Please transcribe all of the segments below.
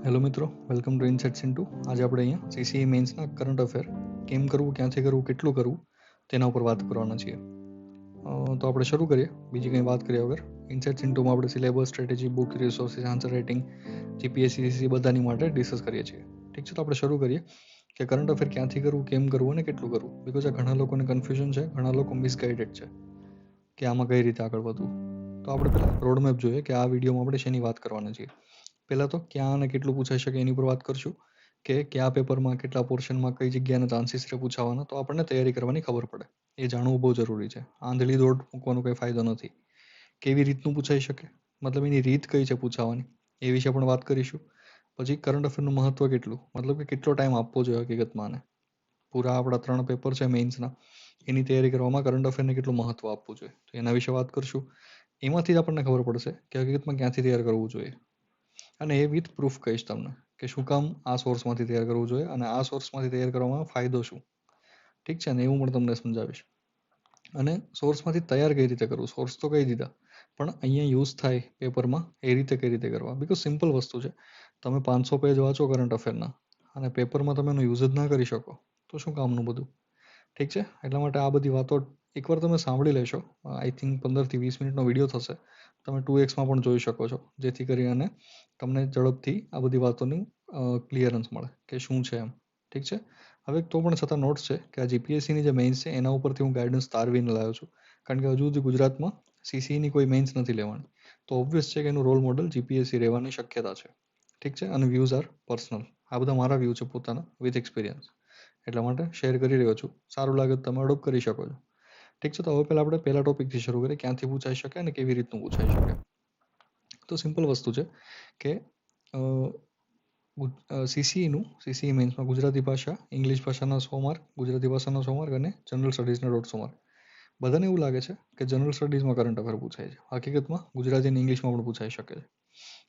Hello મિત્રો, welcome to ઇનસેટ્સ into. આજે આપણે અહીંયા સીસીઈ મેન્સના કરંટ અફેર કેમ કરવું, ક્યાંથી કરવું, કેટલું કરવું તેના ઉપર વાત કરવાના છીએ. તો આપણે શરૂ કરીએ બીજી કંઈ વાત કર્યા વગર. ઇનસેટ્સ ઇન્ટુમાં આપણે syllabus, strategy, book resources, answer writing, GPSC CC બધાની માટે ડિસ્કસ કરીએ છીએ. ઠીક છે, તો આપણે શરૂ કરીએ કે કરંટ અફેર ક્યાંથી કરવું, કેમ કરવું અને કેટલું કરવું. બિકોઝ આ ઘણા લોકોને કન્ફ્યુઝન છે, ઘણા લોકો મિસગાઈડેડ છે કે આમાં કઈ રીતે આગળ વધવું. તો આપણે પહેલાં રોડમેપ જોઈએ કે આ વિડીયોમાં આપણે શેની વાત કરવાના છીએ. પહેલાં તો ક્યાં અને કેટલું પૂછાઈ શકે એની પર વાત કરશું કે કયા પેપરમાં, કેટલા પોર્શનમાં, કઈ જગ્યાના ચાન્સીસ છે પૂછાવાના, તો આપણને તૈયારી કરવાની ખબર પડે. એ જાણવું બહુ જરૂરી છે. આંધળી દોડ મૂકવાનો કંઈ ફાયદો નથી. કેવી રીતનું પૂછાઈ શકે, મતલબ એની રીત કઈ છે પૂછાવાની, એ વિશે પણ વાત કરીશું. પછી કરંટ અફેરનું મહત્વ કેટલું, મતલબ કે કેટલો ટાઈમ આપવો જોઈએ હકીકતમાં. આને પૂરા આપણા 3 પેપર છે મેઇન્સના, એની તૈયારી કરવામાં કરંટ અફેરને કેટલું મહત્વ આપવું જોઈએ, તો એના વિશે વાત કરશું. એમાંથી જ આપણને ખબર પડશે કે હકીકતમાં ક્યાંથી તૈયાર કરવું જોઈએ. અને એ વિથ પ્રૂફ કહીશ તમને કે શું કામ આ સોર્સમાંથી તૈયાર કરવું જોઈએ અને આ સોર્સમાંથી તૈયાર કરવામાં ફાયદો શું. ઠીક છે ને, એવું પણ તમને સમજાવીશ. અને સોર્સમાંથી તૈયાર કઈ રીતે કરવું, સોર્સ તો કહી દીધા, પણ અહીંયા યુઝ થાય પેપરમાં એ રીતે કઈ રીતે કરવા. બિકોઝ સિમ્પલ વસ્તુ છે, તમે 500 પેજ વાંચો કરંટ અફેરના અને પેપરમાં તમે એનો યુઝ જ ના કરી શકો તો શું કામનું બધું. ઠીક છે, એટલા માટે આ બધી વાતો એકવાર તમે સાંભળી લેશો. આઈ થિંક 15 થી 20 મિનિટનો વિડીયો થશે, તમે 2x પણ જોઈ શકો છો, જેથી કરીને તમને ઝડપથી આ બધી વાતોનું ક્લિયરન્સ મળે કે શું છે એમ. ઠીક છે, હવે તો પણ છતાં નોટ્સ છે કે આ જીપીએસસીની જે મેઇન્સ છે એના ઉપરથી હું ગાઈડન્સ તારવીને લાવ્યો છું, કારણ કે હજુ સુધી ગુજરાતમાં સીસીઈની કોઈ મેઇન્સ નથી લેવાની, તો ઓબ્વિયસ છે કે એનું રોલ મોડલ જીપીએસસી રહેવાની શક્યતા છે. ઠીક છે, અને વ્યૂઝ આર પર્સનલ. આ બધા મારા વ્યૂ છે પોતાના વિથ એક્સપિરિયન્સ, એટલા માટે શેર કરી રહ્યો છું. સારું લાગે તો તમે અડોપ્ટ કરી શકો છો. ઠીક છે, તો હવે પહેલાં આપણે પહેલા ટોપિકથી શરૂ કરીએ, ક્યાંથી પૂછાઈ શકે અને કેવી રીતનું પૂછાઈ શકે. તો સિમ્પલ વસ્તુ છે કે સીસીઈ મેન્સમાં ગુજરાતી ભાષા, ઇંગ્લિશ ભાષાના 100 માર્ક, ગુજરાતી ભાષાના 100 માર્ક અને જનરલ સ્ટડીઝના 150 માર્ક. બધાને એવું લાગે છે કે જનરલ સ્ટડીઝમાં કરંટ અફેર પૂછાય છે, હકીકતમાં ગુજરાતી અને ઇંગ્લિશમાં પણ પૂછાઈ શકે છે.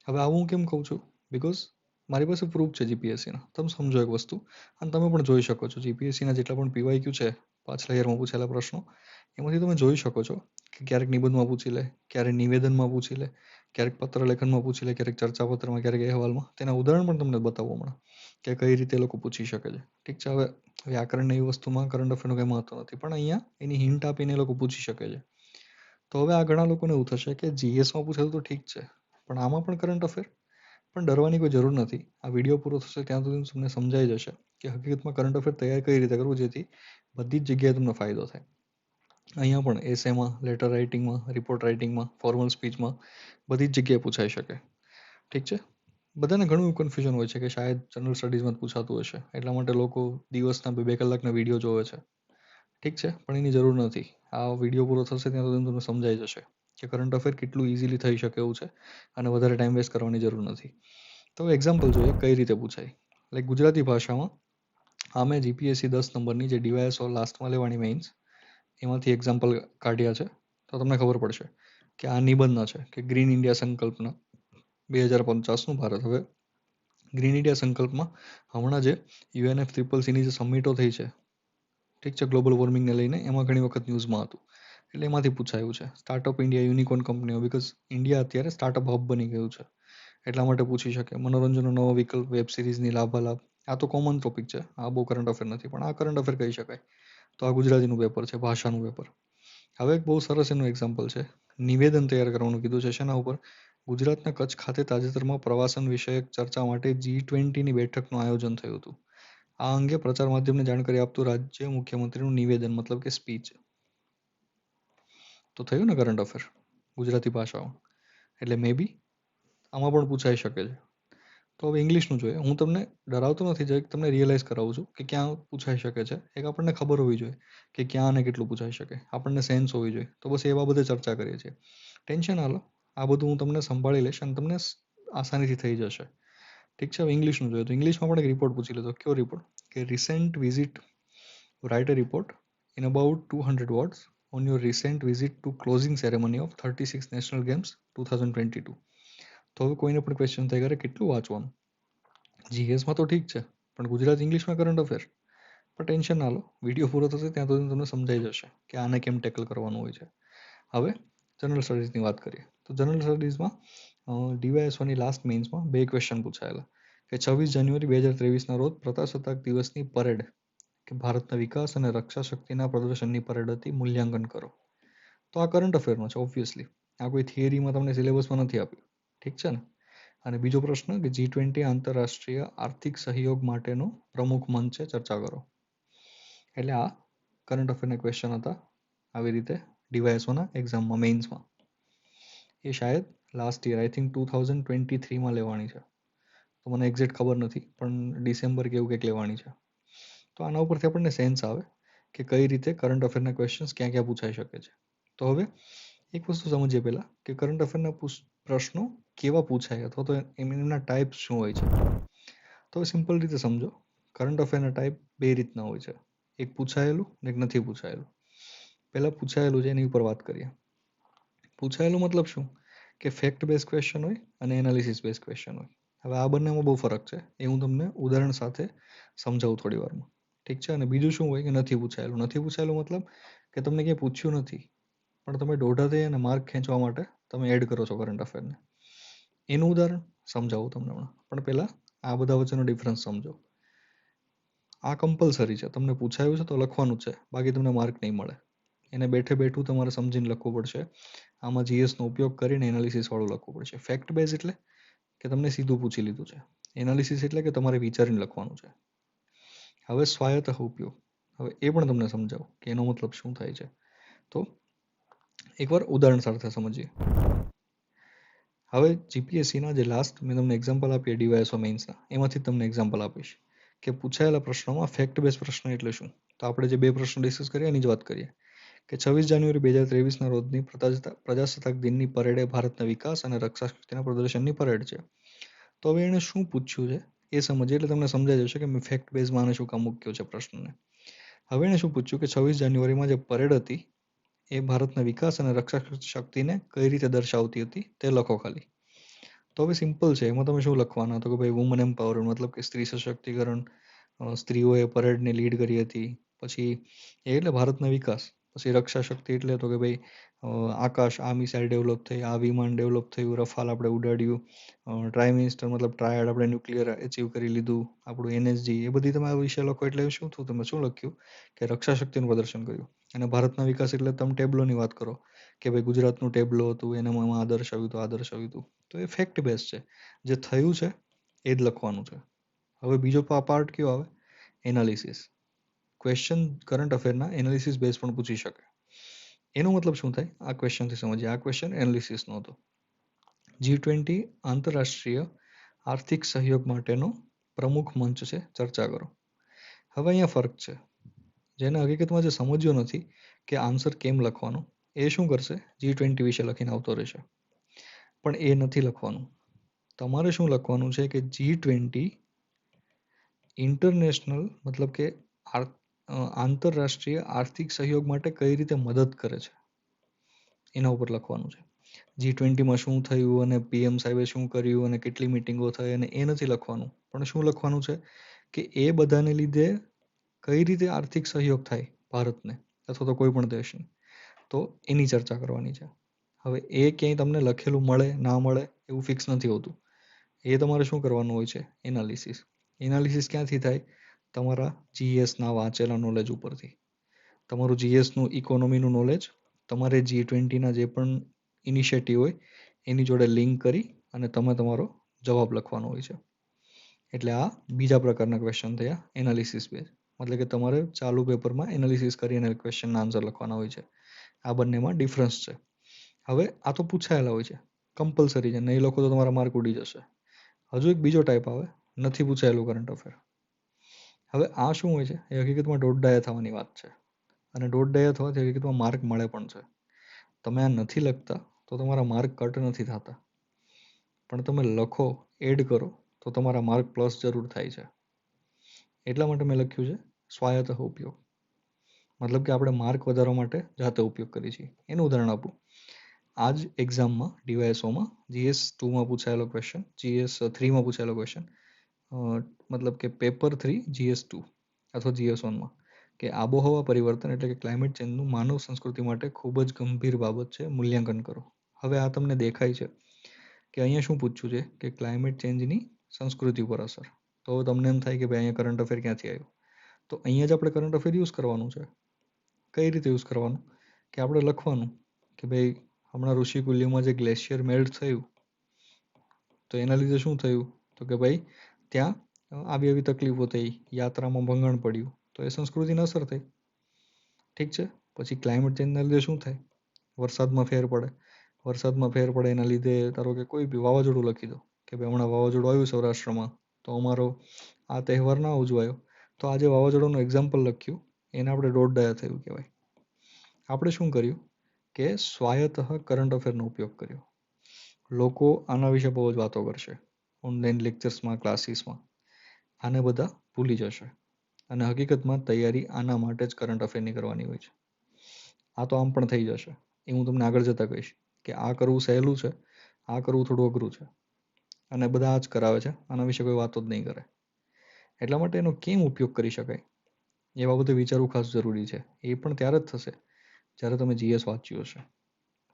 હવે આવું હું કેમ કહું છું, બિકોઝ મારી પાસે પ્રૂફ છે જીપીએસસીના. તમે સમજો એક વસ્તુ, અને તમે પણ જોઈ શકો છો જીપીએસસીના જેટલા પણ પીવાયક્યુ છે, પાછલા યરમાં પૂછેલા પ્રશ્નો, એમાંથી તમે જોઈ શકો છો કે ક્યારેક નિબંધમાં પૂછી લે, ક્યારેક નિવેદનમાં પૂછી લે, ક્યારેક પત્ર લેખનમાં પૂછી લે, ક્યારેક ચર્ચાપત્રમાં, ક્યારેક અહેવાલમાં. તેના ઉદાહરણ પણ તમને બતાવવા મળે કે કઈ રીતે લોકો પૂછી શકે છે. ઠીક છે, હવે વ્યાકરણ એવી વસ્તુમાં કરંટ અફેરનું કંઈ મહત્વ નથી, પણ અહીંયા એની હિન્ટ આપીને એ લોકો પૂછી શકે છે. તો હવે આ ઘણા લોકોને એવું થશે કે જીએસમાં પૂછેલું તો ઠીક છે, પણ આમાં પણ કરંટ અફેર. પણ ડરવાની કોઈ જરૂર નથી. આ વિડીયો પૂરો થશે ત્યાં સુધી તમને સમજાઈ જશે કે હકીકતમાં કરંટ અફેર તૈયાર કઈ રીતે કરવું, જેથી બધી જ જગ્યાએ તમને ફાયદો થાય. અહીંયા પણ એસેમાં, લેટર રાઇટિંગમાં, રિપોર્ટ રાઇટિંગમાં, ફોર્મલ સ્પીચમાં બધી જ જગ્યાએ પૂછાઈ શકે. ઠીક છે, બધાને ઘણું કન્ફ્યુઝન હોય છે કે શાયદ જનરલ સ્ટડીઝમાં જ પૂછાતું હશે, એટલા માટે લોકો દિવસના 2 કલાકના વિડીયો જોવે છે. ઠીક છે, પણ એની જરૂર નથી. આ વિડીયો પૂરો થશે ત્યાં સુધી તમને સમજાઈ જશે કે કરંટ અફેર કેટલું ઇઝીલી થઈ શકે એવું છે અને વધારે ટાઈમ વેસ્ટ કરવાની જરૂર નથી. તો એક્ઝામ્પલ જોઈએ કઈ રીતે પૂછાય. લાઈક ગુજરાતી ભાષામાં આમે જીપીએસસી 10 નંબરની જે ડીવાયએસઓ લાસ્ટમાં લેવાની મેઇન્સ, એમાંથી એક્ઝામ્પલ કાઢ્યા છે. તો તમને ખબર પડશે કે આ નિબંધના છે કે ગ્રીન ઇન્ડિયા સંકલ્પના 2050નું ભારત. હવે ગ્રીન ઇન્ડિયા સંકલ્પમાં હમણાં જે UNFCCCની જે સમિટો થઈ છે, ઠીક છે, ગ્લોબલ વોર્મિંગને લઈને, એમાં ઘણી વખત ન્યૂઝમાં હતું, એટલે એમાંથી પૂછાયું છે. સ્ટાર્ટઅપ ઇન્ડિયા, યુનિકોર્ન કંપનીઓ, બિકોઝ ઇન્ડિયા અત્યારે સ્ટાર્ટઅપ હબ બની ગયું છે, એટલા માટે પૂછી શકે. મનોરંજનનો નવો વિકલ્પ, વેબ સિરીઝની લાભાલાભ, આ તો કોમન ટોપિક છે, આ બહુ કરંટ અફેર નથી, પણ આ કરંટ અફેર કહી શકાય. તો આ ગુજરાતીનું પેપર છે, ભાષાનું પેપર. હવે એક બહુ સરસ એનું એક્ઝામ્પલ છે, નિવેદન તૈયાર કરવાનું કીધું છે. શેના ઉપર? ગુજરાતના કચ્છ ખાતે તાજેતરમાં પ્રવાસન વિષયક ચર્ચા માટે G20ની બેઠકનું આયોજન થયું હતું. આ અંગે પ્રચાર માધ્યમને જાણકારી આપતું રાજ્ય મુખ્યમંત્રીનું નિવેદન, મતલબ કે સ્પીચ. તો થયું ને કરંટ અફેર ગુજરાતી ભાષામાં. એટલે મે બી આમાં પણ પૂછાઈ શકે છે. તો હવે ઇંગ્લિશનું જોઈએ. હું તમને ડરાવતો નથી, જરીક તમને રિયલાઇઝ કરાવું છું કે ક્યાં પૂછાઈ શકે છે. એક આપણને ખબર હોવી જોઈએ કે ક્યાં અને કેટલું પૂછાઈ શકે, આપણને સેન્સ હોવી જોઈએ. તો બસ એ બાબતે ચર્ચા કરીએ છીએ. ટેન્શન હાલો, આ બધું હું તમને સંભાળી લઈશ અને તમને આસાનીથી થઈ જશે. ઠીક છે, હવે ઇંગ્લિશનું જોઈએ. તો ઇંગ્લિશમાં પણ એક રિપોર્ટ પૂછી લીધો. કયો રિપોર્ટ? કે recent visit, write a report in about 200 words on your recent visit to closing ceremony of 36 National Games 2022. તો હવે કોઈને પણ ક્વેશ્ચન થાય કરે કેટલું વાંચવાનું, જીએસમાં તો ઠીક છે, પણ ગુજરાતી ઇંગ્લિશમાં કરંટ અફેર. પણ ટેન્શન ના લો, વિડીયો પૂરો થશે ત્યાં સુધી તમને સમજાઈ જશે કે આને કેમ ટેકલ કરવાનું હોય છે. હવે જનરલ સ્ટડીઝની વાત કરીએ તો જનરલ સ્ટડીઝમાં ડીવાયએસઓની લાસ્ટ મેઇન્સમાં 2 ક્વેશ્ચન પૂછાયેલા કે 26 જાન્યુઆરી 2023ના રોજ પ્રજાસત્તાક દિવસની પરેડ કે ભારતના વિકાસ અને રક્ષા શક્તિના પ્રદર્શનની પરેડ હતી, મૂલ્યાંકન કરો. તો આ કરંટ અફેરનો છે ઓબ્વિયસલી, આ કોઈ થિયરીમાં તમને સિલેબસમાં નથી આપ્યું, ઠીક છે ને. અને બીજો પ્રશ્ન કે G20 આંતરરાષ્ટ્રીય આર્થિક સહયોગ માટેનો પ્રમુખ મંચ છે, ચર્ચા કરો. એટલે આ કરંટ અફેરના ક્વેશ્ચન હતા આવી રીતે ડીવાયએસઓના એક્ઝામમાં, મેઇન્સમાં. એ શાયદ લાસ્ટ યર આઈ થિંક 2023માં લેવાની છે, તો મને એક્ઝેક્ટ ખબર નથી, પણ ડિસેમ્બર કે એવું કંઈક લેવાની છે. તો આના ઉપરથી આપણને સેન્સ આવે કે કઈ રીતે કરંટ અફેરના ક્વેશ્ચન્સ ક્યાં ક્યાં પૂછાઈ શકે છે. તો હવે એક વસ્તુ સમજીએ પહેલાં કે કરંટ અફેરના પ્રશ્નો કેવા પૂછાય અથવા તો એમના ટાઈપ્સ શું હોય છે. તો સિમ્પલ રીતે સમજો, કરંટ અફેરના ટાઈપ બે રીતના હોય છે, એક પૂછાયેલું ને એક નથી પૂછાયેલું. પહેલાં પૂછાયેલું છે એની ઉપર વાત કરીએ. પૂછાયેલું મતલબ શું કે ફેક્ટ બેઝ ક્વેશ્ચન હોય અને એનાલિસિસ બેઝ ક્વેશ્ચન હોય. હવે આ બંનેમાં બહુ ફરક છે, એ હું તમને ઉદાહરણ સાથે સમજાવું થોડી વારમાં, ઠીક છે. અને બીજું શું હોય કે નથી પૂછાયેલું. નથી પૂછાયેલું મતલબ કે તમને ક્યાંય પૂછ્યું નથી, પણ તમે દોઢા થઈ અને માર્ક ખેંચવા માટે તમે એડ કરો છો કરંટ અફેરને. એનું ઉદાહરણ સમજાવું તમને હમણાં, પણ પહેલાં આ બધા વચ્ચેનો ડિફરન્સ સમજો. આ કમ્પલસરી છે, તમને પૂછાયું છે તો લખવાનું જ છે, બાકી તમને માર્ક નહીં મળે. એને બેઠે બેઠું તમારે સમજીને લખવું પડશે. આમાં જીએસનો ઉપયોગ કરીને એનાલિસિસ વાળું લખવું પડશે. ફેક્ટ બેઝ એટલે કે તમને સીધું પૂછી લીધું છે. એનાલિસિસ એટલે કે તમારે વિચારીને લખવાનું છે. હવે સ્વાયત્ત ઉપયોગ, હવે એ પણ તમને સમજાવું કે એનો મતલબ શું થાય છે. તો એકવાર ઉદાહરણ સાથે સમજીએ. હવે જીપીએસસીના જે લાસ્ટ મેં તમને એક્ઝામ્પલ આપીએ ડીવાયએસઓ મેઇન્સના, એમાંથી તમને એક્ઝામ્પલ આપીશ કે પૂછાયેલા પ્રશ્નોમાં ફેક્ટ બેઝ પ્રશ્ન એટલે શું. તો આપણે જે બે પ્રશ્નો ડિસ્કસ કરીએ એની જ વાત કરીએ કે 26 જાન્યુઆરી 2023ના રોજની પ્રજાસત્તાક દિનની પરેડ એ ભારતના વિકાસ અને રક્ષા શક્તિના પ્રદર્શનની પરેડ છે. તો હવે એણે શું પૂછ્યું છે એ સમજીએ એટલે તમને સમજાઈ જશે કે મેં ફેક્ટ બેઝમાં આને શું કામ મૂક્યો છે પ્રશ્નને. હવે એણે શું પૂછ્યું કે 26 જાન્યુઆરીમાં જે પરેડ હતી એ ભારતના વિકાસ અને રક્ષા શક્તિને કઈ રીતે દર્શાવતી હતી તે લખો ખાલી. તો હવે સિમ્પલ છે, એમાં તમે શું લખવાના તો કે ભાઈ વુમન એમ્પાવરમેન્ટ મતલબ કે સ્ત્રી સશક્તિકરણ, સ્ત્રીઓએ પરેડને લીડ કરી હતી. પછી એ એટલે ભારતનો વિકાસ. પછી રક્ષા શક્તિ એટલે તો કે ભાઈ આકાશ, આ મિસાઇલ ડેવલપ થઈ, આ વિમાન ડેવલપ થયું, રફાલ આપણે ઉડાડ્યું, ટ્રાય મિનિસ્ટર મતલબ ટ્રાયડ આપણે ન્યુક્લિયર એચીવ કરી લીધું, આપણું એનએસજી, એ બધી તમે આ વિષય લખો એટલે શું થયું, તમે શું લખ્યું કે રક્ષા શક્તિનું પ્રદર્શન કર્યું. અને ભારતના વિકાસ એટલે તમે ટેબ્લોની વાત કરો કે ભાઈ ગુજરાતનું ટેબ્લો હતું, એનામાં આ દર્શાવ્યું હતું, આ દર્શાવ્યું હતું. તો એ ફેક્ટ બેઝ છે, જે થયું છે એ જ લખવાનું છે. હવે બીજો પાર્ટ કયો આવે, એનાલિસિસ. ક્વેશ્ચન કરંટ અફેરના એનાલિસિસ બેઝ પણ પૂછી શકે. એનો મતલબ શું થાય આ ક્વેશ્ચનથી સમજીએ. આ ક્વેશ્ચન એનાલિસિસનો હતો. G20 આંતરરાષ્ટ્રીય આર્થિક સહયોગ માટેનો પ્રમુખ મંચ છે, ચર્ચા કરો. હવે અહીંયા ફરક છે, જેને હકીકતમાં જે સમજ્યો નથી કે આન્સર કેમ લખવાનો, એ શું કરશે G20 વિશે લખીને આવતો રહેશે, પણ એ નથી લખવાનું. તમારે શું લખવાનું છે કે G20 ઇન્ટરનેશનલ મતલબ કે આંતરરાષ્ટ્રીય આર્થિક સહયોગ માટે કઈ રીતે મદદ કરે છે એના ઉપર લખવાનું છે. G20માં શું થયું અને પીએમ સાહેબે શું કર્યું અને કેટલી મિટિંગો થઈ અને એ નથી લખવાનું, પણ શું લખવાનું છે કે એ બધાને લીધે કઈ રીતે આર્થિક સહયોગ થાય ભારતને અથવા તો કોઈ પણ દેશને, તો એની ચર્ચા કરવાની છે. હવે એ ક્યાંય તમને લખેલું મળે ના મળે એવું ફિક્સ નથી હોતું. એ તમારે શું કરવાનું હોય છે, એનાલિસિસ. એનાલિસિસ ક્યાંથી થાય, તમારા જીએસના વાંચેલા નોલેજ ઉપરથી. તમારું જીએસનું ઇકોનોમીનું નોલેજ તમારે G20ના જે પણ ઇનિશિયેટિવ હોય એની જોડે લિંક કરી અને તમે તમારો જવાબ લખવાનો હોય છે. એટલે આ બીજા પ્રકારના ક્વેશ્ચન થયા એનાલિસિસ બેઝ, મતલબ કે તમારે ચાલુ પેપરમાં એનાલિસિસ કરીને ક્વેશ્ચનના આન્સર લખવાના હોય છે. આ બંનેમાં ડિફરન્સ છે. હવે આ તો પૂછાયેલા હોય છે, કમ્પલસરી છે, નહીં લખો તો તમારા માર્ક ઉડી જશે. હજુ એક બીજો ટાઈપ આવે, નથી પૂછાયેલું કરંટ અફેર. હવે આ શું હોય છે, એ હકીકતમાં દોઢ ડાયા થવાની વાત છે, અને દોઢ ડાયા થવાથી હકીકતમાં માર્ક મળે પણ છે. તમે આ નથી લખતા તો તમારા માર્ક કટ નથી થતા, પણ તમે લખો, એડ કરો તો તમારા માર્ક પ્લસ જરૂર થાય છે. એટલા માટે મેં લખ્યું છે સ્વાયત્ત ઉપયોગ, મતલબ કે આપણે માર્ક વધારવા માટે જાતે ઉપયોગ કરીએ છીએ. એનું ઉદાહરણ આપું, આ જ એક્ઝામમાં ડીવાયએસઓમાં GS2માં પૂછાયેલો ક્વેશ્ચન, GS3માં પૂછાયેલો ક્વેશ્ચન, મતલબ કે પેપર 3 GS2 અથવા GS1માં કે આબોહવા પરિવર્તન એટલે કે ક્લાઇમેટ ચેન્જનું માનવ સંસ્કૃતિ માટે ખૂબ જ ગંભીર બાબત છે, મૂલ્યાંકન કરો. હવે આ તમને દેખાય છે કે અહીંયા શું પૂછ્યું છે કે ક્લાઇમેટ ચેન્જની સંસ્કૃતિ ઉપર અસર. તો તમને એમ થાય કે ભાઈ અહીંયા કરંટ અફેર ક્યાંથી આવ્યું, તો અહીંયા જ આપણે કરંટ અફેર યુઝ કરવાનું છે. કઈ રીતે યુઝ કરવાનું કે આપણે લખવાનું કે ભાઈ હમણાં ઋષિકુલ્યમાં જે ગ્લેશિયર મેલ્ટ થયું તો એના લીધે શું થયું, તો કે ભાઈ ત્યાં આવી આવી તકલીફો થઈ, યાત્રામાં ભંગણ પડ્યું, તો એ સંસ્કૃતિને અસર થઈ. ઠીક છે. પછી ક્લાઇમેટ ચેન્જના લીધે શું થાય, વરસાદમાં ફેર પડે. વરસાદમાં ફેર પડે એના લીધે ધારો કે કોઈ બી વાવાઝોડું લખી દો કે ભાઈ હમણાં વાવાઝોડું આવ્યું સૌરાષ્ટ્રમાં, તો અમારો આ તહેવાર ના ઉજવાયો. તો આજે વાવાઝોડાનું એક્ઝામ્પલ લખ્યું, એને આપણે દોઢ થયું કહેવાય. આપણે શું કર્યું કે સ્વાયત્ત કરંટ અફેરનો ઉપયોગ કર્યો. લોકો આના વિશે બહુ જ વાતો કરશે ઓનલાઈન લેક્ચર્સમાં, ક્લાસીસમાં. આને બધા ભૂલી જશે અને હકીકતમાં તૈયારી આના માટે જ કરંટ અફેરની કરવાની હોય છે. આ તો આમ પણ થઈ જશે, એ હું તમને આગળ જતાં કહીશ કે આ કરવું સહેલું છે, આ કરવું થોડું અઘરું છે, અને બધા આ જ કરાવે છે, આના વિશે કોઈ વાતો જ નહીં કરે. એટલા માટે એનો કેમ ઉપયોગ કરી શકાય એ બાબતે વિચારવું ખાસ જરૂરી છે. એ પણ ત્યારે જ થશે જ્યારે તમે જીએસ વાંચ્યું હશે.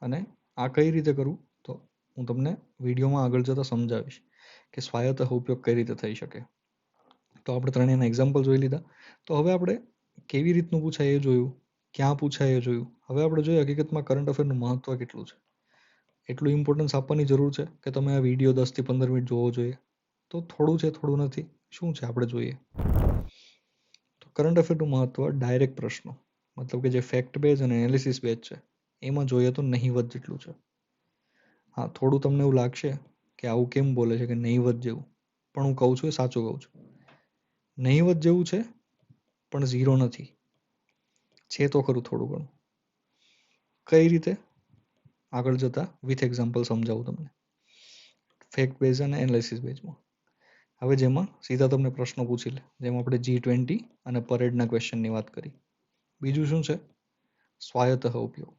અને આ કઈ રીતે કરવું તો હું તમને વિડીયોમાં આગળ જતાં સમજાવીશ કે સ્વાયત્ત ઉપયોગ કઈ રીતે થઈ શકે. તો આપણે ત્રણેયના એક્ઝામ્પલ જોઈ લીધા. તો હવે આપણે કેવી રીતનું પૂછાય એ જોયું, ક્યાં પૂછાય એ જોયું. હવે આપણે જોઈએ હકીકતમાં કરંટ અફેરનું મહત્વ કેટલું છે. એટલું ઇમ્પોર્ટન્સ આપવાની જરૂર છે કે તમે આ વિડીયો 10 થી 15 મિનિટ જોવો જોઈએ. તો થોડું છે, થોડું નથી, શું છે આપણે જોઈએ. તો કરંટ અફેરનું મહત્વ ડાયરેક્ટ પ્રશ્નો, મતલબ કે જે ફેક્ટ બેઝ અને એનાલિસિસ બેઝ છે એમાં જોઈએ તો નહીવત જેટલું છે. હા, થોડું તમને એવું લાગશે કે આવું કેમ બોલે છે કે નહીવત જેવું, પણ હું કહું છું એ સાચું કહું છું. નહીવત જેવું છે પણ ઝીરો નથી, છે તો ખરું થોડું ઘણું. કઈ રીતે આગળ જતા વિથ એક્ઝામ્પલ સમજાવું તમને. ફેક્ટ બેઝ અને એનાલિસિસ બેઝમાં હવે જેમાં સીધા તમને પ્રશ્નો પૂછી લે, જેમ આપણે G20 અને પરેડના ક્વેશ્ચનની વાત કરી. બીજું શું છે, સ્વાયત્ત ઉપયોગ,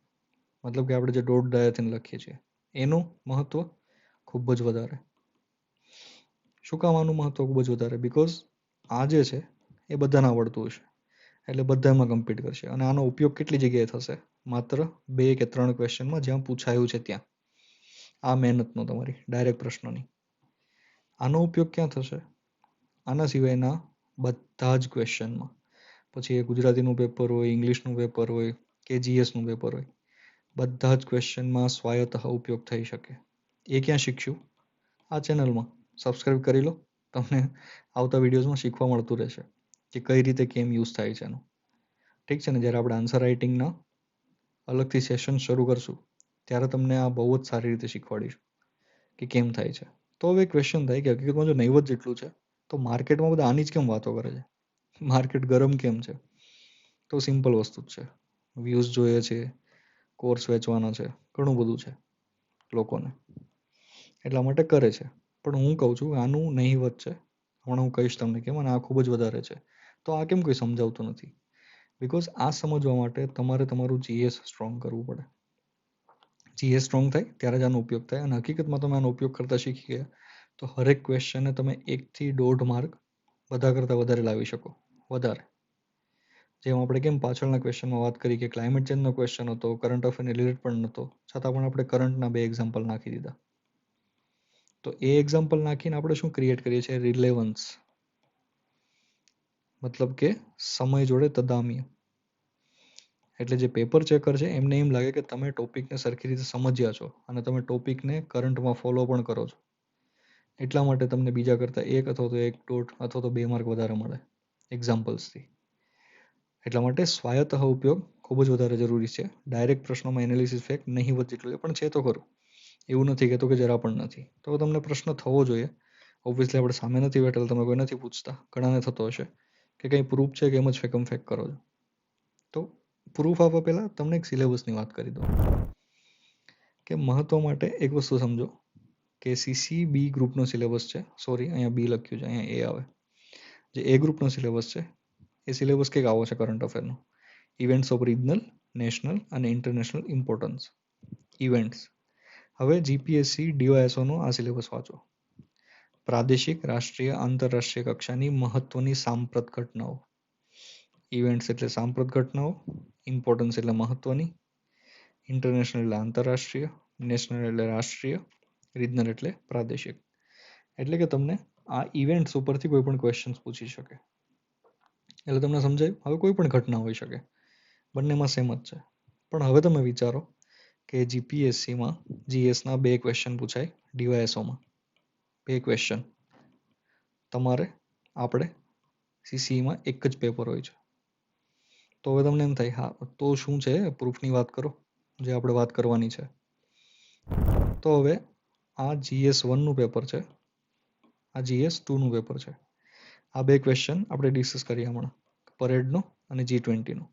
મતલબ કે આપણે જે દોઢ લખીએ છીએ એનું મહત્વ ખૂબ જ વધારે. શું કામ આનું મહત્વ ખૂબ જ વધારે? બીકોઝ આ જે છે એ બધાને આવડતું હશે, એટલે બધા એમાં કમ્પીટ કરશે. અને આનો ઉપયોગ કેટલી જગ્યાએ થશે? માત્ર 2 કે 3 ક્વેશ્ચનમાં જ્યાં પૂછાયું છે ત્યાં. આ મહેનતનો તમારી ડાયરેક્ટ પ્રશ્નની. આનો ઉપયોગ ક્યાં થશે? આના સિવાયના બધા જ ક્વેશ્ચનમાં. પછી એ ગુજરાતીનું પેપર હોય, ઇંગ્લિશનું પેપર હોય કે જીએસનું પેપર હોય, બધા જ ક્વેશ્ચનમાં સ્વાયત્ત ઉપયોગ થઈ શકે. એ ક્યાં શીખશું? આ ચેનલમાં સબસ્ક્રાઇબ કરી લો, તમને આવતા વિડીયોઝમાં શીખવા મળતું રહેશે કે કઈ રીતે કેમ યુઝ થાય છે એનું. ઠીક છે ને. જ્યારે આપણે આન્સર રાઇટિંગના અલગથી સેશન શરૂ કરશું ત્યારે તમને આ બહુ જ સારી રીતે શીખવાડીશું કે કેમ થાય છે. તો હવે ક્વેશ્ચન થાય કે હકીકતમાં જો નહીવત જેટલું છે તો માર્કેટમાં બધા આની જ કેમ વાતો કરે છે? માર્કેટ ગરમ કેમ છે? તો સિમ્પલ વસ્તુ જ છે. વ્યૂઝ જોઈએ છે, કોર્સ વેચવાના છે, ઘણું બધું છે લોકોને, એટલા માટે કરે છે. પણ હું કહું છું આનું નહીવત છે. હમણાં હું કહીશ તમને કેમ, અને આ ખૂબ જ વધારે છે. તો આ કેમ કોઈ સમજાવતું નથી? બીકોઝ આ સમજવા માટે તમારે તમારું જીએસ સ્ટ્રોંગ કરવું પડે. જીએસ સ્ટ્રોંગ થાય ત્યારે જ આનો ઉપયોગ થાય. અને હકીકતમાં તમે આનો ઉપયોગ કરતા શીખી ગયા તો હરેક ક્વેશ્ચનને તમે 1 થી 1.5 માર્ક બધા કરતાં વધારે લાવી શકો. વધારે. જેમ આપણે કેમ પાછળના ક્વેશ્ચનમાં વાત કરી કે ક્લાઇમેટ ચેન્જનો ક્વેશ્ચન હતો, કરંટ અફેરને રિલેટેડ પણ નહોતો, છતાં પણ આપણે કરંટના 2 એક્ઝામ્પલ નાખી દીધા. તો એ એક્ઝામ્પલ નાખીને આપણે શું ક્રિએટ કરીએ છીએ? રિલેવન્સ, મતલબ કે સમય જોડે તદામ્ય. એટલે જે પેપર ચેકર છે એમને એમ લાગે કે તમે ટોપિકને સરખી રીતે સમજ્યા છો અને તમે ટોપિકને કરંટમાં ફોલો પણ કરો છો. એટલા માટે તમને બીજા કરતાં 1 અથવા તો 1.5 અથવા તો 2 માર્ક વધારે મળે એક્ઝામ્પલ્સથી. એટલા માટે સ્વાયત્ત ઉપયોગ ખૂબ જ વધારે જરૂરી છે. ડાયરેક્ટ પ્રશ્નોમાં એનાલિસિસ ફેક્ટ નહીવત જેટલું છે, પણ છે તો ખરું. એવું નથી કહેતો કે જરા પણ નથી. તો તમને પ્રશ્ન થવો જોઈએ. ઓબ્વિયસલી આપણે સામે નથી બેઠેલા, તમે કોઈ નથી પૂછતા. ઘણાને થતો હશે કે કંઈ પ્રૂફ છે કે એમ જ ફેકમ ફેક કરો છો. તો પ્રૂફ આપવા પહેલાં તમને એક સિલેબસની વાત કરી દઉં કે મહત્વ માટે એક વસ્તુ સમજો કે CCB ગ્રુપનો સિલેબસ છે. સોરી, અહીંયા બી લખ્યું છે, અહીંયા એ આવે. જે એ ગ્રુપનો સિલેબસ છે એ સિલેબસ કંઈક આવો છે કરંટ અફેરનો. ઇવેન્ટ્સ ઓફ રિજનલ, નેશનલ અને ઇન્ટરનેશનલ ઇમ્પોર્ટન્સ. ઇવેન્ટ્સ. હવે જીપીએસસી ડીવાયએસઓનો આ સિલેબસ વાંચો. પ્રાદેશિક, રાષ્ટ્રીય, આંતરરાષ્ટ્રીય કક્ષાની મહત્વની સાંપ્રત ઘટનાઓ. ઇવેન્ટ્સ એટલે સાંપ્રત ઘટનાઓ, ઇમ્પોર્ટન્સ એટલે મહત્વની, ઇન્ટરનેશનલ એટલે આંતરરાષ્ટ્રીય, નેશનલ એટલે રાષ્ટ્રીય, રિજનલ એટલે પ્રાદેશિક. એટલે કે તમને આ ઇવેન્ટ્સ ઉપરથી કોઈ પણ ક્વેશ્ચન્સ પૂછી શકે. એટલે તમને સમજાય? હવે કોઈ પણ ઘટના હોઈ શકે, બંનેમાં સેમ જ છે. પણ હવે તમે વિચારો કે જીપીએસસીમાં જીએસના 2 ક્વેશ્ચન પૂછાય ડીવાયએસઓમાં. 2 ક્વેશ્ચન. તમારે આપણે સીસીઈમાં એક જ પેપર હોય છે. તો હવે તમને એમ થાય, હા તો શું છે, પ્રૂફની વાત કરો, જે આપણે વાત કરવાની છે. તો હવે આ GS1 નું પેપર છે, આ GS2 નું પેપર છે. આ 2 ક્વેશ્ચન આપણે ડિસ્કસ કરીએ હમણાં, પરેડનો અને G20નો.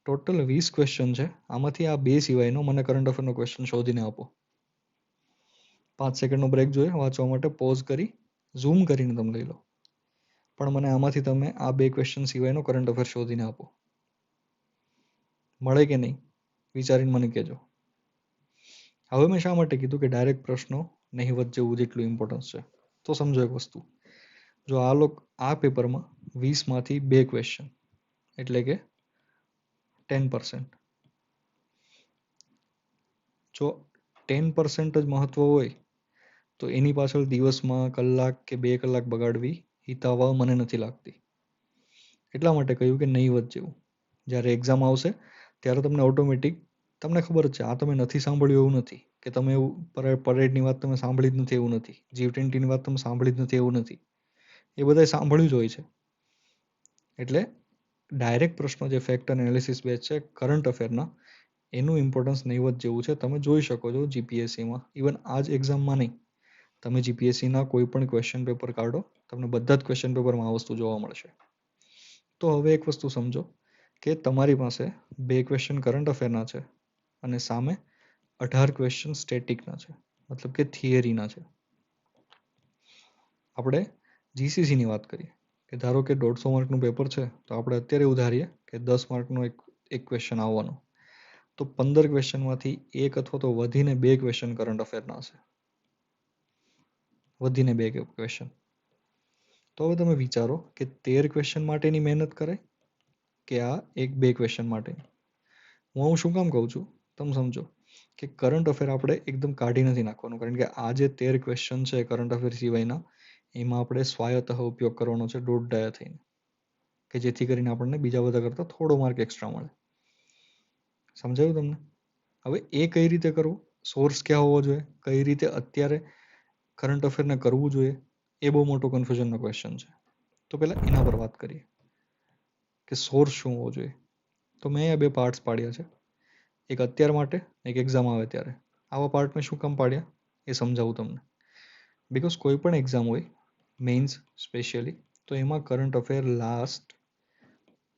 ટોટલ 20 ક્વેશ્ચન છે. આમાંથી આ 2 સિવાયનો મને કરંટ અફેરનો ક્વેશ્ચન શોધીને આપો. 5 સેકન્ડનો બ્રેક જોઈએ વાંચવા માટે, પોઝ કરી ઝૂમ કરીને તમે લઈ લો. પણ મને આમાંથી તમે આ 2 ક્વેશ્ચન સિવાયનો કરંટ અફેર શોધીને આપો. મળે કે નહીં વિચારીને મને કહેજો. હવે મેં શા માટે કીધું કે ડાયરેક્ટ પ્રશ્નો નહિવત જેવું જેટલું ઇમ્પોર્ટન્સ છે. તો સમજો એક વસ્તુ, જો આ પેપરમાં 20માંથી 2 ક્વેશ્ચન એટલે કે 10%. જો 10% જ મહત્વ હોય તો એની પાછળ દિવસમાં કલાક કે 2 કલાક બગાડવી હિતાવહ મને નથી લાગતી. એટલા માટે કહ્યું કે નહિવત જેવું. જ્યારે એક્ઝામ આવશે ત્યારે તમને ઓટોમેટિક, તમને ખબર જ છે, આ તમે નથી સાંભળ્યું એવું નથી કે તમે એવું પરેડની વાત તમે સાંભળી જ નથી એવું નથી, G20ની વાત તમે સાંભળી જ નથી એવું નથી, એ બધાય સાંભળ્યું જ હોય છે. એટલે ડાયરેક્ટ પ્રશ્નો જે ફેક્ટ અને એનાલિસિસ બેઝ છે કરંટ અફેરના, એનું ઇમ્પોર્ટન્સ નહિવત જેવું છે. તમે જોઈ શકો છો જીપીએસસીમાં, ઇવન આ જ એક્ઝામમાં નહીં, તમે જીપીએસસીના કોઈ પણ ક્વેશ્ચન પેપર કાઢો, તમને બધા જ ક્વેશ્ચન પેપરમાં આ વસ્તુ જોવા મળશે. તો હવે એક વસ્તુ સમજો કે તમારી પાસે 2 ક્વેશ્ચન કરંટ અફેરના છે અને સામે 18 ક્વેશ્ચન સ્ટેટિકના છે, મતલબ કે થિયરીના છે. આપણે જીસીસીની વાત કરીએ કે ધારો કે 150 માર્કનું પેપર છે, તો આપણે અત્યારે એવું ધારીએ કે 10 માર્કનો એક ક્વેશ્ચન આવવાનો, તો 15 ક્વેશ્ચનમાંથી 1 અથવા તો વધીને 2 ક્વેશ્ચન કરંટ અફેરના હશે, વધીને 2 ક્વેશ્ચન. તો હવે તમે વિચારો કે 13 ક્વેશ્ચન માટેની મહેનત કરાય કે આ 1-2 ક્વેશ્ચન માટેની. હું શું કામ કહું છું તમે સમજો કે કરંટ અફેર આપણે એકદમ કાઢી નથી નાખવાનું, કારણ કે આ જે 13 ક્વેશ્ચન છે કરંટ અફેર સિવાયના, એમાં આપણે સ્વાયત્ત ઉપયોગ કરવાનો છે દોઢ ડાયા થઈને, કે જેથી કરીને આપણને બીજા બધા કરતા થોડો માર્ક એક્સ્ટ્રા મળે. સમજાયું તમને? હવે એ કઈ રીતે કરવું, સોર્સ ક્યાં હોવો જોઈએ, કઈ રીતે અત્યારે કરંટ અફેરને કરવું જોઈએ, એ બહુ મોટો કન્ફ્યુઝનનો ક્વેશ્ચન છે. તો પહેલા એના પર વાત કરીએ કે સોર્સ શું હોવો જોઈએ. તો મેં આ 2 પાર્ટ્સ પાડ્યા છે, એક અત્યાર માટે, એક એક્ઝામ આવે ત્યારે. આવા પાર્ટ મેં શું કામ પાડ્યા એ સમજાવું તમને. બિકોઝ કોઈ પણ એક્ઝામ હોય, મેઇન્સ સ્પેશિયલી, તો એમાં કરંટ અફેર લાસ્ટ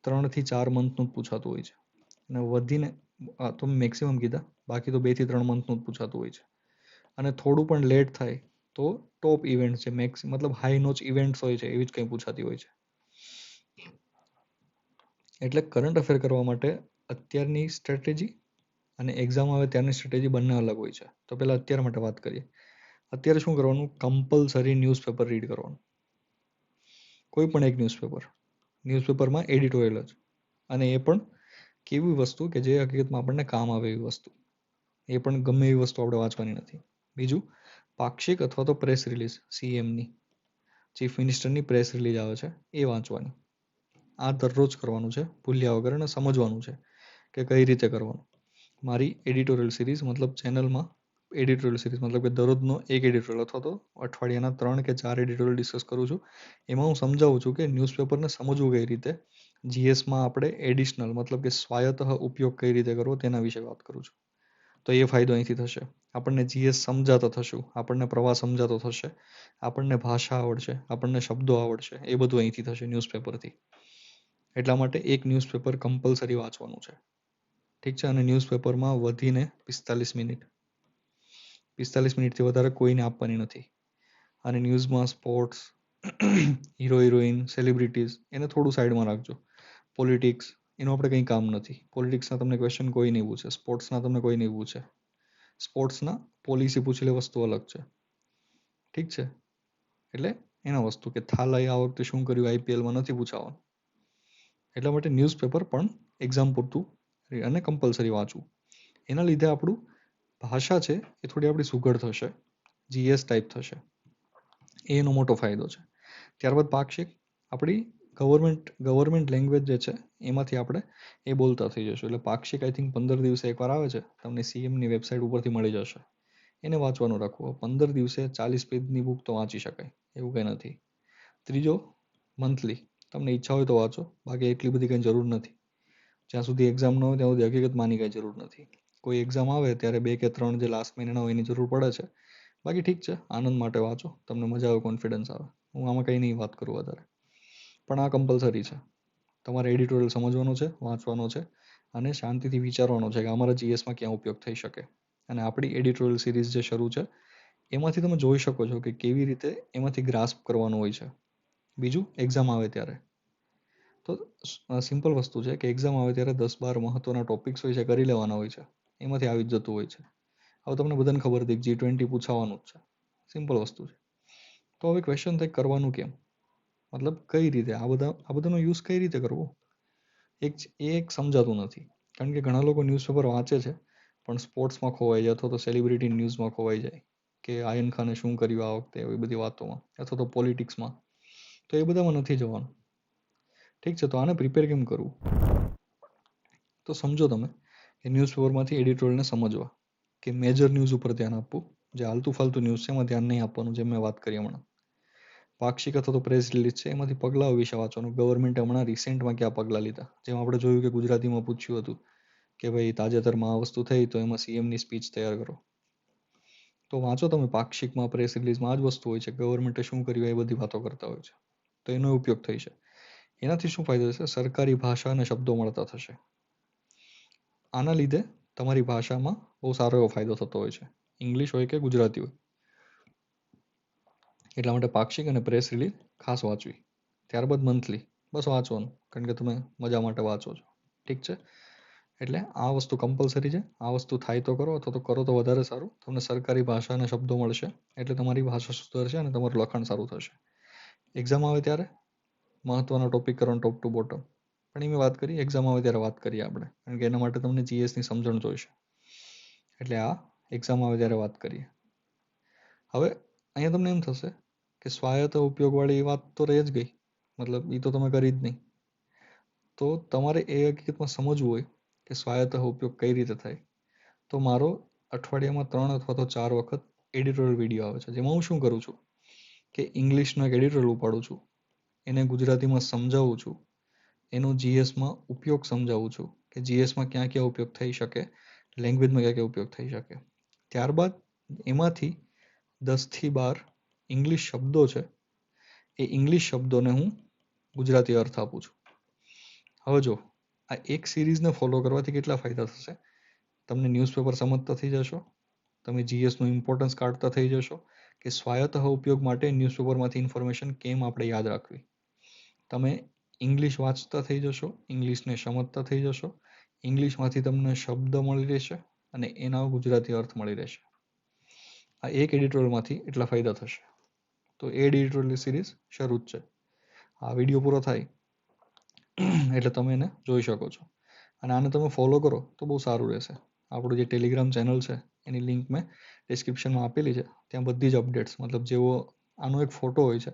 3 થી 4 મંથનું જ પૂછાતું હોય છે, અને વધીને તો મેક્સિમમ કીધા, બાકી તો 2 થી 3 મંથનું જ પૂછાતું હોય છે. અને થોડું પણ લેટ થાય તો ટોપ ઇવેન્ટ છે, મતલબ હાઈ નોચ ઇવેન્ટ્સ હોય છે, એવી જ કંઈ પૂછાતી હોય છે. એટલે કરંટ અફેર કરવા માટે અત્યારની સ્ટ્રેટેજી અને એક્ઝામ આવે ત્યારની સ્ટ્રેટેજી બંને અલગ હોય છે. તો પહેલા અત્યાર માટે વાત કરીએ. અત્યારે શું કરવાનું, કમ્પલસરી ન્યૂઝપેપર રીડ કરવાનું, કોઈ પણ એક ન્યૂઝપેપરમાં એડિટોરિયલ જ, અને એ પણ કેવી વસ્તુ કે જે હકીકતમાં આપણને કામ આવે એવી વસ્તુ, એ પણ ગમે એવી વસ્તુ આપણે વાંચવાની નથી. બીજું, પાક્ષિક અથવા તો પ્રેસ રિલીઝ, સીએમની, ચીફ મિનિસ્ટરની પ્રેસ રિલીઝ આવે છે, એ વાંચવાની. આ દરરોજ કરવાનું છે ભૂલ્યા વગર, અને સમજવાનું છે કે કઈ રીતે કરવાનું. મારી એડિટોરિયલ સિરીઝ, મતલબ ચેનલમાં એડિટોરિયલ સિરીઝ મતલબ કે દરરોજનો એક એડિટોરિયલ અથવા તો અઠવાડિયાના 3 કે 4 એડિટોરિયલ ડિસ્કસ કરું છું. એમાં હું સમજાવું છું કે ન્યૂઝપેપરને સમજવું કઈ રીતે, જીએસમાં આપણે એડિશનલ મતલબ કે સ્વાયત્ત ઉપયોગ કઈ રીતે કરવો તેના વિશે વાત કરું છું. તો એ ફાયદો અહીંથી થશે, આપણને જીએસ સમજાતો થશું, આપણને પ્રવાહ સમજાતો થશે, આપણને ભાષા આવડશે, આપણને શબ્દો આવડશે, એ બધું અહીંથી થશે ન્યૂઝપેપરથી. એટલા માટે એક ન્યૂઝપેપર કમ્પલસરી વાંચવાનું છે, ઠીક છે. અને ન્યૂઝપેપરમાં વધીને 45 મિનિટ, 45 મિનિટથી વધારે કોઈને આપવાની નથી. અને ન્યૂઝમાં સ્પોર્ટ્સ, હીરો હિરોઈન, સેલિબ્રિટીઝ, એને થોડું સાઈડમાં રાખજો. પોલિટિક્સ, એનું આપણે કંઈ કામ નથી. પોલિટિક્સના તમને ક્વેશ્ચન કોઈ નહીં પૂછે, સ્પોર્ટ્સના તમને કોઈ નહીં પૂછે. સ્પોર્ટ્સના પોલિસી પૂછેલી વસ્તુ અલગ છે, ઠીક છે. એટલે એના વસ્તુ કે થાલાએ આ વખતે શું કર્યું આઈપીએલમાં નથી પૂછાવાનું. એટલા માટે ન્યૂઝપેપર પણ એક્ઝામ પૂરતું અને કમ્પલસરી વાંચવું. એના લીધે આપણું ભાષા છે એ થોડી આપણી સુઘડ થશે, જીએસ ટાઈપ થશે, એનો મોટો ફાયદો છે. ત્યારબાદ પાક્ષિક આપણી ગવર્મેન્ટ લેંગ્વેજ જે છે એમાંથી આપણે એ બોલતા થઈ જશું. એટલે પાક્ષિક આઈ થિંક 15 દિવસે એકવાર આવે છે, તમને સીએમની વેબસાઇટ ઉપરથી મળી જશે. એને વાંચવાનું રાખવું. 15 દિવસે 40 પેજની બુક તો વાંચી શકાય, એવું કંઈ નથી. ત્રીજો, મંથલી. તમને ઈચ્છા હોય તો વાંચો, બાકી એટલી બધી કંઈ જરૂર નથી. જ્યાં સુધી એક્ઝામ ન હોય ત્યાં સુધી હકીકત માની કંઈ જરૂર નથી. કોઈ એક્ઝામ આવે ત્યારે 2 કે 3 જે લાસ્ટ મહિનાના હોય એની જરૂર પડે છે. બાકી ઠીક છે, આનંદ માટે વાંચો, તમને મજા આવે, કોન્ફિડન્સ આવે. હું આમાં કંઈ નહીં વાત કરું વધારે, પણ આ કમ્પલસરી છે. તમારે એડિટોરિયલ સમજવાનો છે, વાંચવાનો છે અને શાંતિથી વિચારવાનો છે કે અમારા જીએસમાં ક્યાં ઉપયોગ થઈ શકે. અને આપણી એડિટોરિયલ સિરીઝ જે શરૂ છે એમાંથી તમે જોઈ શકો છો કે કેવી રીતે એમાંથી ગ્રાસ્પ કરવાનું હોય છે. બીજું, એક્ઝામ આવે ત્યારે તો સિમ્પલ વસ્તુ છે કે એક્ઝામ આવે ત્યારે 10-12 મહત્વના ટોપિક્સ હોય છે, કરી લેવાના હોય છે, એમાંથી આવી જ જતું હોય છે. હવે તમને બધાને ખબર હતી G20 પૂછાવાનું જ છે, સિમ્પલ વસ્તુ છે. તો હવે ક્વેશ્ચન થાય કરવાનું કેમ, મતલબ કઈ રીતે આ બધાનો યુઝ કઈ રીતે કરવો, એક સમજાતું નથી. કારણ કે ઘણા લોકો ન્યૂઝપેપર વાંચે છે પણ સ્પોર્ટ્સમાં ખોવાઈ જાય, અથવા તો સેલિબ્રિટી ન્યૂઝમાં ખોવાઈ જાય કે આયન ખાને શું કર્યું આ વખતે, એવી બધી વાતોમાં, અથવા તો પોલિટિક્સમાં. તો એ બધામાં નથી જવાનું. ઠીક છે, તો આને પ્રિપેર કેમ કરવું? તો સમજો તમે કે ન્યૂઝપેપરમાંથી એડિટોરિયલને સમજવા, કે મેજર ન્યૂઝ ઉપર ધ્યાન આપવું, જે આલતું ફાલતું ન્યૂઝ છે એમાં ધ્યાન નહીં આપવાનું, જેમ મેં વાત કરી હમણાં. પાક્ષિક અથવા તો પ્રેસ રિલીઝ છે એમાંથી પગલાઓ વિશે વાંચવાનું, ગવર્મેન્ટે હમણાં રિસેન્ટમાં ક્યાં પગલાં લીધા. જેમ આપણે જોયું કે ગુજરાતીમાં પૂછ્યું હતું કે ભાઈ તાજેતરમાં આ વસ્તુ થઈ તો એમાં સીએમની સ્પીચ તૈયાર કરો. તો વાંચો તમે, પાક્ષિકમાં પ્રેસ રિલીઝમાં આ જ વસ્તુ હોય છે, ગવર્મેન્ટે શું કર્યું એ બધી વાતો કરતા હોય છે. તો એનો ઉપયોગ થઈ છે. એનાથી શું ફાયદો થશે? સરકારી ભાષા અને શબ્દો મળતા થશે. આના લીધે તમારી ભાષામાં બહુ સારો એવો ફાયદો થતો હોય છે, ઇંગ્લિશ હોય કે ગુજરાતી હોય. એટલા માટે પાક્ષિક અને પ્રેસ રિલીઝ ખાસ વાંચવી. ત્યારબાદ મંથલી બસ વાંચવાનું, કારણ કે તમે મજા માટે વાંચો છો. ઠીક છે, એટલે આ વસ્તુ કમ્પલસરી છે. આ વસ્તુ થાય તો કરો, અથવા તો કરો તો વધારે સારું. તમને સરકારી ભાષા અને શબ્દો મળશે એટલે તમારી ભાષા સુધરશે અને તમારું લખાણ સારું થશે. એક્ઝામ આવે ત્યારે મહત્વના ટોપિક કરવાનો, ટોપ ટુ બોટમ. પણ એ મેં વાત કરી, એક્ઝામ આવે ત્યારે વાત કરીએ આપણે, કારણ કે એના માટે તમને જીએસની સમજણ જોઈશે. એટલે આ એક્ઝામ આવે ત્યારે વાત કરીએ. હવે અહીંયા તમને એમ થશે કે સ્વાયત્ત ઉપયોગવાળી વાત તો રહી જ ગઈ, મતલબ એ તો તમે કરી જ નહીં. તો તમારે એ હકીકતમાં સમજવું હોય કે સ્વાયત્ત ઉપયોગ કઈ રીતે થાય. તો મારો અઠવાડિયામાં 3 અથવા તો 4 વખત એડિટોરિયલ વિડીયો આવે છે, જેમાં હું શું કરું છું કે ઇંગ્લિશનો એક એડિટોરિયલ ઉપાડું છું, એને ગુજરાતીમાં સમજાવું છું, એનો જીએસમાં ઉપયોગ સમજાવું છું કે જીએસમાં ક્યાં ક્યાં ઉપયોગ થઈ શકે, લેંગ્વેજમાં ક્યાં ક્યાં ઉપયોગ થઈ શકે. ત્યારબાદ એમાંથી 10-12 ઇંગ્લિશ શબ્દો છે, એ ઇંગ્લિશ શબ્દોને હું ગુજરાતી અર્થ આપું છું. હવે જો આ એક સિરીઝને ફોલો કરવાથી કેટલા ફાયદા થશે? તમને ન્યૂઝપેપર સમજતા થઈ જશો, તમે જીએસનું ઇમ્પોર્ટન્સ કાઢતા થઈ જશો કે સ્વાયત્ત ઉપયોગ માટે ન્યૂઝપેપરમાંથી ઇન્ફોર્મેશન કેમ આપણે યાદ રાખવી. તમે ઇંગ્લિશ વાંચતા થઈ જશો, ઇંગ્લિશને સમજતા થઈ જશો, ઇંગ્લિશમાંથી તમને શબ્દ મળી રહેશે અને એના ગુજરાતી અર્થ મળી રહેશે. આ એક એડિટોરિયલમાંથી એટલા ફાયદા થશે. તો એ એડિટોરિયલ સિરીઝ શરૂ જ છે. આ વિડીયો પૂરો થાય એટલે તમે એને જોઈ શકો છો, અને આને તમે ફોલો કરો તો બહુ સારું રહેશે. આપણું જે ટેલિગ્રામ ચેનલ છે એની લિંક મેં ડિસ્ક્રિપ્શનમાં આપેલી છે. ત્યાં બધી જ અપડેટ્સ, મતલબ જેવો આનો એક ફોટો હોય છે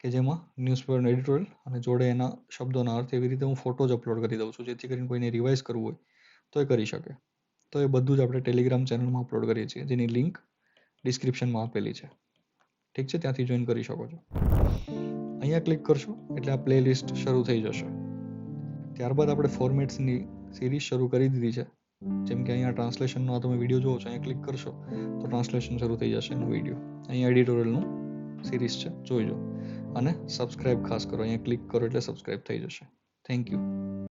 કે જેમાં ન્યૂઝપેપરનો એડિટોરિયલ અને જોડે એના શબ્દોના અર્થ, એવી રીતે હું ફોટો જ અપલોડ કરી દઉં છું, જેથી કરીને કોઈને રિવાઇઝ કરવું હોય તો એ કરી શકે. તો એ બધું જ આપણે ટેલિગ્રામ ચેનલમાં અપલોડ કરીએ છીએ, જેની લિંક ડિસ્ક્રિપ્શનમાં આપેલી છે. ઠીક છે, ત્યાંથી જોઈન કરી શકો છો. અહીંયા ક્લિક કરશો એટલે આ પ્લેલિસ્ટ શરૂ થઈ જશે. ત્યારબાદ આપણે ફોર્મેટ્સની સિરીઝ શરૂ કરી દીધી છે. જેમ કે અહીંયા ટ્રાન્સલેશનનો તમે વિડીયો જોવો છો, અહીંયા ક્લિક કરશો તો ટ્રાન્સલેશન શરૂ થઈ જશે એનો વિડીયો. અહીંયા એડિટોરિયલનું સિરીઝ છે, જોઈજો. અને સબસ્ક્રાઇબ ખાસ કરો, અહીંયા ક્લિક કરો એટલે સબસ્ક્રાઇબ થઈ જશે. Thank you.